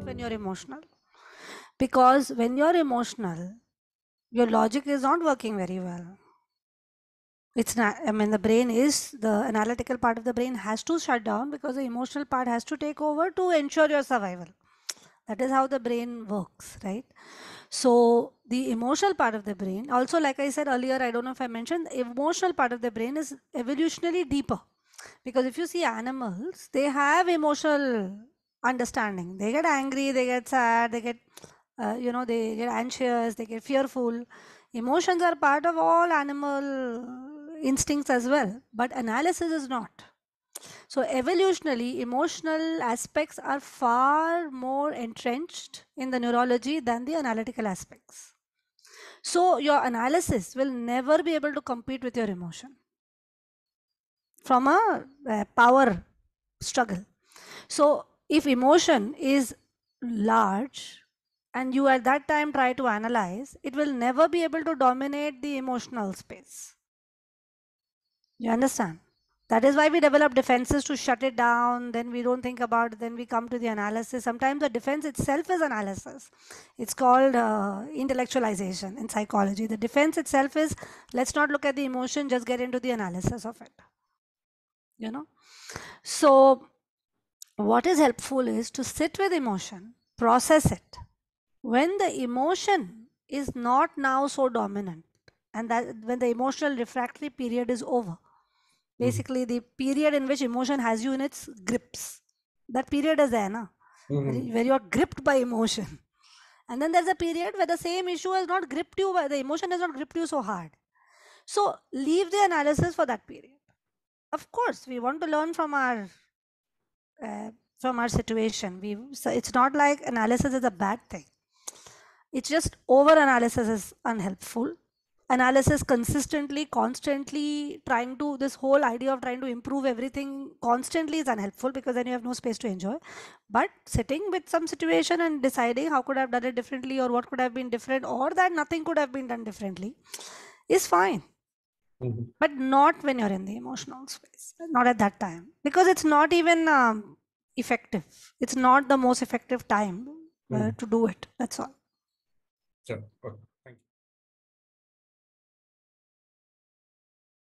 not when you're emotional. Because when you're emotional, your logic is not working very well. It's not, I mean, the brain is, the analytical part of the brain has to shut down because the emotional part has to take over to ensure your survival. That is how the brain works, right? So the emotional part of the brain, also like I said earlier, I don't know if I mentioned, the emotional part of the brain is evolutionarily deeper. Because if you see animals, they have emotional understanding. They get angry, they get sad, they get, they get anxious, they get fearful. Emotions are part of all animal instincts as well, but analysis is not. So evolutionally, emotional aspects are far more entrenched in the neurology than the analytical aspects. So your analysis will never be able to compete with your emotion from a power struggle. So if emotion is large and you at that time try to analyze, it will never be able to dominate the emotional space. You understand? That is why we develop defenses to shut it down. Then we don't think about it. Then we come to the analysis. Sometimes the defense itself is analysis. It's called intellectualization in psychology. The defense itself is, let's not look at the emotion, just get into the analysis of it. You know? So what is helpful is to sit with emotion, process it. When the emotion is not now so dominant, and that when the emotional refractory period is over, basically the period in which emotion has you in its grips, that period is there, na? Where you're gripped by emotion. And then there's a period where the same issue has not gripped you, the emotion has not gripped you so hard. So leave the analysis for that period. Of course, we want to learn from our situation. So it's not like analysis is a bad thing. It's just over analysis is unhelpful. Analysis consistently, constantly trying to, this whole idea of trying to improve everything constantly is unhelpful, because then you have no space to enjoy. But sitting with some situation and deciding how could I have done it differently, or what could have been different, or that nothing could have been done differently, is fine. But not when you're in the emotional space, not at that time, because it's not even effective. It's not the most effective time to do it. That's all. Sure. Okay.